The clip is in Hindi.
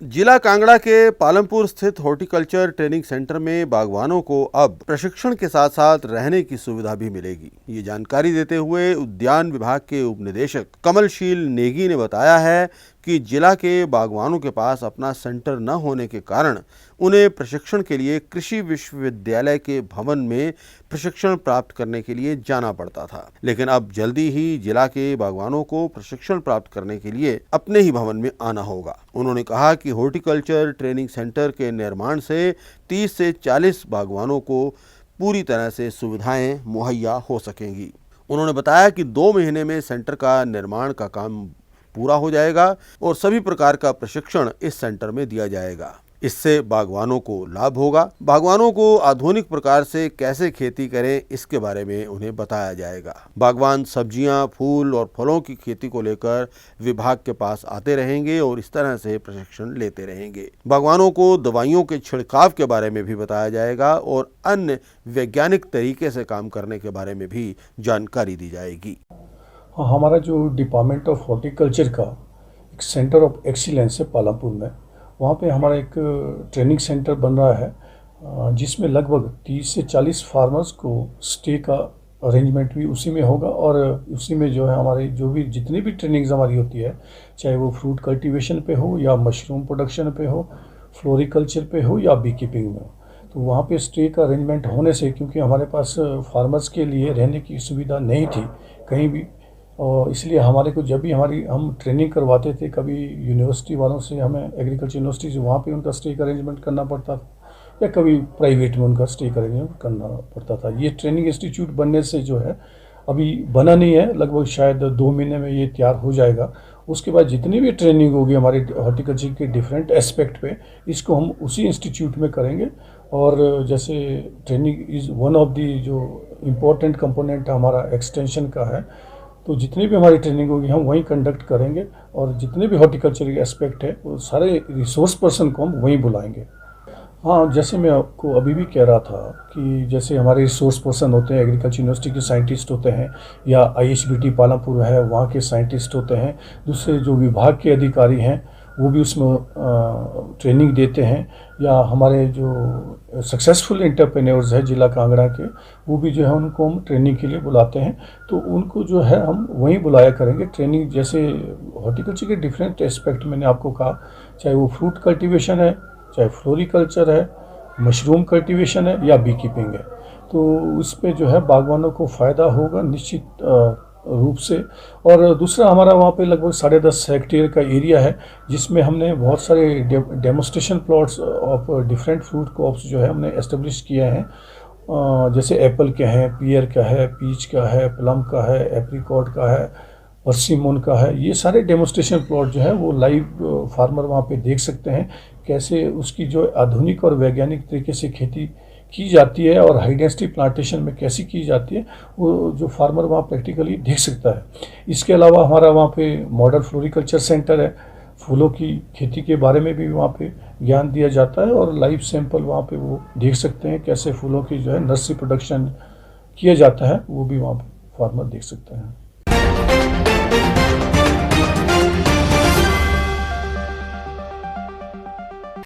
जिला कांगड़ा के पालमपुर स्थित हॉर्टिकल्चर ट्रेनिंग सेंटर में बागवानों को अब प्रशिक्षण के साथ साथ रहने की सुविधा भी मिलेगी। ये जानकारी देते हुए उद्यान विभाग के उप निदेशक कमलशील नेगी ने बताया है कि जिला के बागवानों के पास अपना सेंटर न होने के कारण उन्हें प्रशिक्षण के लिए कृषि विश्वविद्यालय के भवन में प्रशिक्षण प्राप्त करने के लिए जाना पड़ता था, लेकिन अब जल्दी ही जिला के बागवानों को प्रशिक्षण प्राप्त करने के लिए अपने ही भवन में आना होगा। उन्होंने कहा कि हॉर्टिकल्चर ट्रेनिंग सेंटर के निर्माण से 30 से 40 बागवानों को पूरी तरह से सुविधाएं मुहैया हो सकेंगी। उन्होंने बताया कि 2 महीने में सेंटर का निर्माण का काम पूरा हो जाएगा और सभी प्रकार का प्रशिक्षण इस सेंटर में दिया जाएगा। इससे बागवानों को लाभ होगा। बागवानों को आधुनिक प्रकार से कैसे खेती करें, इसके बारे में उन्हें बताया जाएगा। बागवान सब्जियां, फूल और फलों की खेती को लेकर विभाग के पास आते रहेंगे और इस तरह से प्रशिक्षण लेते रहेंगे। बागवानों को दवाइयों के छिड़काव के बारे में भी बताया जाएगा और अन्य वैज्ञानिक तरीके से काम करने के बारे में भी जानकारी दी जाएगी। हमारा जो डिपार्टमेंट ऑफ हॉर्टिकल्चर का एक सेंटर ऑफ एक्सीलेंस है पालमपुर में, वहाँ पे हमारा एक ट्रेनिंग सेंटर बन रहा है जिसमें लगभग 30 से 40 फार्मर्स को स्टे का अरेंजमेंट भी उसी में होगा और उसी में जो है हमारी जो भी जितनी भी ट्रेनिंग्स हमारी होती है, चाहे वो फ्रूट कल्टीवेशन पे हो या मशरूम प्रोडक्शन पे हो, फ्लोरिकल्चर पे हो या बी कीपिंग में हो, तो वहाँ पे स्टे का अरेंजमेंट होने से, क्योंकि हमारे पास फार्मर्स के लिए रहने की सुविधा नहीं थी कहीं भी, और इसलिए हमारे को जब भी हम ट्रेनिंग करवाते थे, कभी यूनिवर्सिटी वालों से हमें एग्रीकल्चर यूनिवर्सिटी से वहाँ पे उनका स्टे का अरेंजमेंट करना पड़ता था या कभी प्राइवेट में उनका स्टे का अरेंजमेंट करना पड़ता था। ये ट्रेनिंग इंस्टीट्यूट बनने से जो है अभी बना नहीं है, लगभग शायद 2 महीने में ये तैयार हो जाएगा। उसके बाद जितनी भी ट्रेनिंग होगी हमारे हॉर्टिकल्चर के डिफरेंट एस्पेक्ट पे, इसको हम उसी इंस्टीट्यूट में करेंगे। और जैसे training is one of the जो इम्पोर्टेंट कंपोनेंट हमारा एक्सटेंशन का है, तो जितनी भी हमारी ट्रेनिंग होगी हम वहीं कंडक्ट करेंगे और जितने भी हॉर्टिकल्चर के एस्पेक्ट है वो सारे रिसोर्स पर्सन को हम वहीं बुलाएंगे। हाँ, जैसे मैं आपको अभी भी कह रहा था कि जैसे हमारे रिसोर्स पर्सन होते हैं, एग्रीकल्चर यूनिवर्सिटी के साइंटिस्ट होते हैं या IHBT पालमपुर है वहाँ के साइंटिस्ट होते हैं, दूसरे जो विभाग के अधिकारी हैं वो भी उसमें ट्रेनिंग देते हैं, या हमारे जो सक्सेसफुल एंटरप्रेन्योर्स हैं जिला कांगड़ा के, वो भी जो है उनको हम ट्रेनिंग के लिए बुलाते हैं। तो उनको जो है हम वहीं बुलाया करेंगे ट्रेनिंग। जैसे हॉर्टिकल्चर के डिफरेंट एस्पेक्ट मैंने आपको कहा, चाहे वो फ्रूट कल्टीवेशन है, चाहे फ्लोरिकल्चर है, मशरूम कल्टीवेशन है या बी कीपिंग है, तो उस पर जो है बागवानों को फ़ायदा होगा निश्चित रूप से। और दूसरा, हमारा वहाँ पे लगभग 10.5 हेक्टेयर का एरिया है जिसमें हमने बहुत सारे demonstration plots of different fruit crops जो है हमने एस्टेब्लिश किए हैं। जैसे एप्पल का है, पियर का है, पीच का है, प्लम का है, एप्रिकॉट का है, परसिमोन का है। ये सारे डेमोस्ट्रेशन प्लॉट जो है वो लाइव फार्मर वहाँ पे देख सकते हैं कैसे उसकी जो आधुनिक और वैज्ञानिक तरीके से खेती की जाती है और हाई डेंसिटी प्लांटेशन में कैसी की जाती है, वो जो फार्मर वहाँ प्रैक्टिकली देख सकता है। इसके अलावा हमारा वहाँ पे मॉडल फ्लोरिकल्चर सेंटर है, फूलों की खेती के बारे में भी वहाँ पे ज्ञान दिया जाता है और लाइव सैंपल वहाँ पे वो देख सकते हैं कैसे फूलों की जो है नर्सरी प्रोडक्शन किया जाता है, वो भी वहाँ पे फार्मर देख सकते हैं।